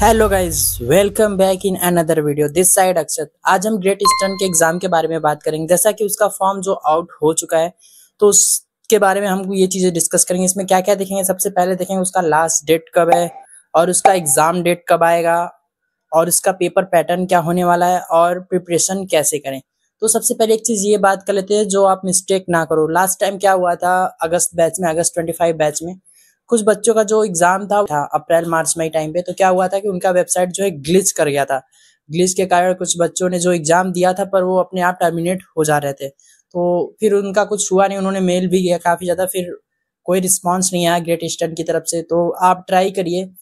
Hello guys, welcome back in another video. This side Akshat. आज हम great eastern के exam के बारे में बात करेंगे। जैसा कि उसका फॉर्म जो आउट हो चुका है, तो उसके बारे में हम ये चीजें डिस्कस करेंगे। इसमें क्या क्या देखेंगे, सबसे पहले देखेंगे उसका लास्ट डेट कब है और उसका एग्जाम डेट कब आएगा और उसका पेपर पैटर्न क्या होने वाला है और प्रिपरेशन कैसे करें। तो सबसे पहले एक चीज ये बात कर लेते हैं, जो आप मिस्टेक ना करो। लास्ट टाइम क्या हुआ था, अगस्त बैच में, अगस्त 25 बैच में कुछ बच्चों का जो एग्जाम था अप्रैल मार्च मई टाइम पे, तो क्या हुआ था कि उनका वेबसाइट जो है ग्लिच कर गया था। ग्लिच के कारण कुछ बच्चों ने जो एग्जाम दिया था, पर वो अपने आप टर्मिनेट हो जा रहे थे। तो फिर उनका कुछ हुआ नहीं, उन्होंने मेल भी किया काफी ज्यादा, फिर कोई रिस्पांस नहीं आया ग्रेट ईस्टर्न की तरफ से। तो आप ट्राई करिए,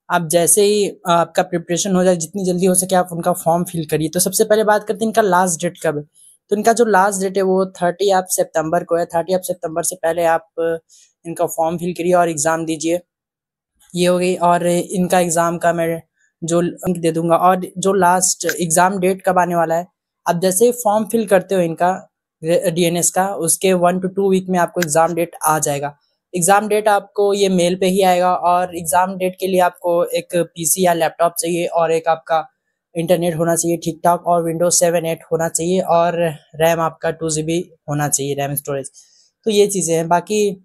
आप जैसे ही आपका प्रिपरेशन हो जाए, जितनी जल्दी हो सके आप उनका फॉर्म फिल करिए। तो सबसे पहले बात करते हैं इनका लास्ट डेट कब है। तो इनका जो लास्ट डेट है वो 30 आप सितंबर को है। 30 आप सितंबर से पहले आप इनका फॉर्म फिल करिए और एग्ज़ाम दीजिए। ये हो गई। और इनका एग्ज़ाम का मैं जो लिंक दे दूंगा, और जो लास्ट एग्ज़ाम डेट कब आने वाला है, आप जैसे ही फॉर्म फिल करते हो इनका डीएनएस का, उसके 1 to 2 वीक में आपको एग्ज़ाम डेट आ जाएगा। एग्ज़ाम डेट आपको ये मेल पे ही आएगा, और एग्ज़ाम डेट के लिए आपको एक पीसी या लैपटॉप चाहिए, और एक आपका इंटरनेट होना चाहिए ठीक ठाक, और विंडोज 7 8 होना चाहिए, और रैम आपका 2 GB होना चाहिए, रैम स्टोरेज। तो ये चीज़ें हैं। बाकी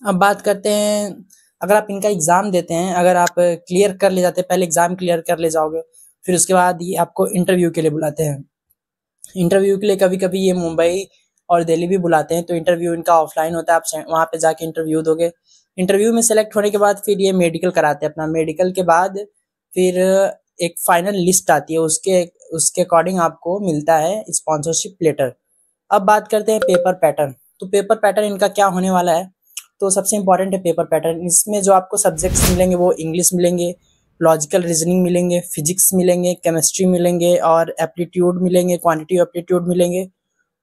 अब बात करते हैं, अगर आप इनका एग्ज़ाम देते हैं, अगर आप क्लियर कर ले जाते हैं, पहले एग्ज़ाम क्लियर कर ले जाओगे, फिर उसके बाद ये आपको इंटरव्यू के लिए बुलाते हैं। इंटरव्यू के लिए कभी कभी ये मुंबई और दिल्ली भी बुलाते हैं। तो इंटरव्यू इनका ऑफलाइन होता है, आप वहाँ पे जाके इंटरव्यू दोगे। इंटरव्यू में सेलेक्ट होने के बाद फिर ये मेडिकल कराते हैं अपना। मेडिकल के बाद फिर एक फाइनल लिस्ट आती है, उसके उसके अकॉर्डिंग आपको मिलता है स्पॉन्सरशिप लेटर। अब बात करते हैं पेपर पैटर्न। तो पेपर पैटर्न इनका क्या होने वाला है, तो सबसे इंपॉर्टेंट है पेपर पैटर्न। इसमें जो आपको सब्जेक्ट्स मिलेंगे वो इंग्लिश मिलेंगे, लॉजिकल रीजनिंग मिलेंगे, फिजिक्स मिलेंगे, केमिस्ट्री मिलेंगे, और एप्टीट्यूड मिलेंगे, क्वांटिटी एप्टीट्यूड मिलेंगे,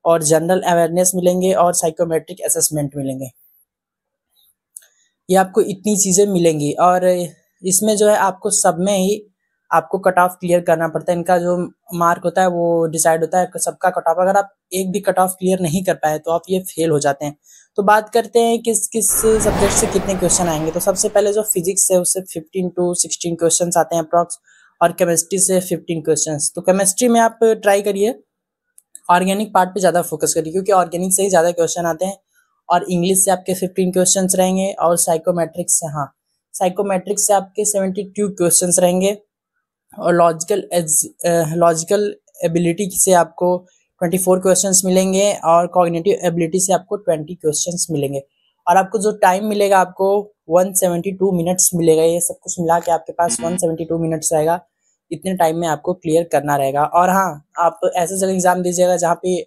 और जनरल अवेयरनेस मिलेंगे, और साइकोमेट्रिक असेसमेंट मिलेंगे। ये आपको इतनी चीज़ें मिलेंगी, और इसमें जो है आपको सब में ही आपको कट ऑफ क्लियर करना पड़ता है। इनका जो मार्क होता है वो डिसाइड होता है सबका कट ऑफ। अगर आप एक भी कट ऑफ क्लियर नहीं कर पाए तो आप ये फेल हो जाते हैं। तो बात करते हैं किस किस सब्जेक्ट से कितने क्वेश्चन आएंगे। तो सबसे पहले जो फिजिक्स है उससे 15 to 16 क्वेश्चन आते हैं अप्रॉक्स, और केमिस्ट्री से 15 क्वेश्चन। तो केमिस्ट्री में आप ट्राई करिए ऑर्गेनिक पार्ट पे ज़्यादा फोकस करिए, क्योंकि ऑर्गेनिक से ही ज़्यादा क्वेश्चन आते हैं। और इंग्लिश से आपके 15 क्वेश्चंस रहेंगे, और साइकोमेट्रिक्स से, हाँ, साइकोमेट्रिक्स से आपके 72 क्वेश्चंस रहेंगे, और लॉजिकल एबिलिटी से आपको 24 क्वेश्चंस मिलेंगे, और कॉग्निटिव एबिलिटी से आपको 20 क्वेश्चंस मिलेंगे। और आपको जो टाइम मिलेगा, आपको 172 मिनट्स मिलेगा। ये सब कुछ मिला के आपके पास 172 मिनट्स रहेगा। इतने टाइम में आपको क्लियर करना रहेगा। और हाँ, आप ऐसे जगह एग्जाम दीजिएगा जहाँ पे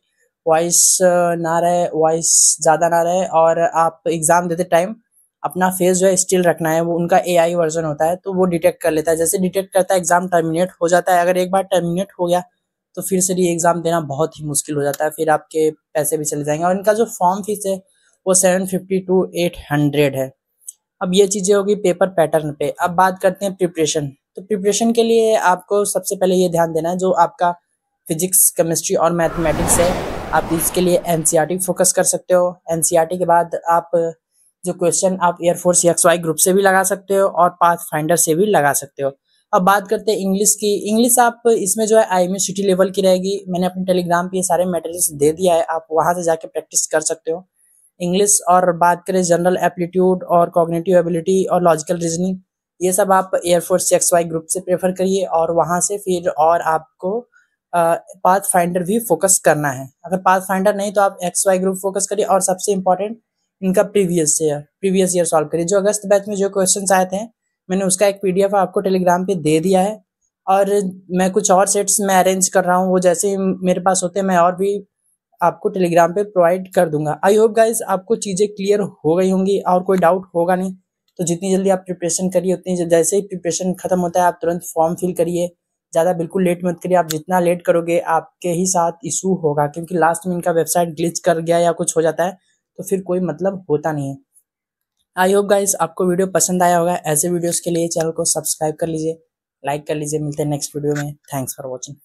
वॉइस ना रहे, वॉइस ज़्यादा ना रहे, और आप एग्ज़ाम देते टाइम अपना फेस जो है स्टिल रखना है। वो उनका एआई वर्जन होता है, तो वो डिटेक्ट कर लेता है। जैसे डिटेक्ट करता है, एग्ज़ाम टर्मिनेट हो जाता है। अगर एक बार टर्मिनेट हो गया तो फिर से ये एग्ज़ाम देना बहुत ही मुश्किल हो जाता है, फिर आपके पैसे भी चले जाएंगे। और इनका जो फॉर्म फीस है वो 750 to 800 है। अब ये चीज़ें होगी पेपर पैटर्न पे। अब बात करते हैं प्रिपरेशन। तो प्रिपरेशन के लिए आपको सबसे पहले ये ध्यान देना है, जो आपका फिजिक्स, केमिस्ट्री और मैथमेटिक्स है, आप इसके लिए एनसीईआरटी फोकस कर सकते हो। एनसीईआरटी के बाद आप जो क्वेश्चन आप एयरफोर्स XY ग्रुप से भी लगा सकते हो, और पाथ फाइंडर से भी लगा सकते हो। अब बात करते हैं इंग्लिश की। इंग्लिश आप इसमें जो है IMA सिटी लेवल की रहेगी। मैंने अपने टेलीग्राम पे ये सारे मटेरियल्स दे दिया है, आप वहाँ से जाके प्रैक्टिस कर सकते हो इंग्लिश। और बात करें जनरल एप्टीट्यूड और कॉग्निटिव एबिलिटी और लॉजिकल रीजनिंग, ये सब आप एयरफोर्स XY ग्रुप से प्रेफर करिए, और वहाँ से फिर और आपको पाथ फाइंडर भी फोकस करना है। अगर पाथ फाइंडर नहीं तो आप XY ग्रुप फोकस करिए। और सबसे इंपॉर्टेंट इनका प्रीवियस ईयर सॉल्व करिए। जो अगस्त बैच में जो क्वेश्चन आए थे, मैंने उसका एक PDF आपको टेलीग्राम पे दे दिया है। और मैं कुछ और सेट्स में अरेंज कर रहा हूँ, वो जैसे ही मेरे पास होते हैं मैं और भी आपको टेलीग्राम पे प्रोवाइड कर दूंगा। आई होप गाइज आपको चीज़ें क्लियर हो गई होंगी और कोई डाउट होगा नहीं। तो जितनी जल्दी आप प्रिपरेशन करिए, उतनी जैसे ही प्रिपरेशन खत्म होता है आप तुरंत फॉर्म फिल करिए। ज़्यादा बिल्कुल लेट मत करिए। आप जितना लेट करोगे आपके ही साथ इशू होगा, क्योंकि लास्ट में इनका वेबसाइट ग्लिच कर गया या कुछ हो जाता है तो फिर कोई मतलब होता नहीं है। आई होप गाइज आपको वीडियो पसंद आया होगा। ऐसे वीडियोज़ के लिए चैनल को सब्सक्राइब कर लीजिए, लाइक कर लीजिए। मिलते हैं नेक्स्ट वीडियो में। Thanks for watching.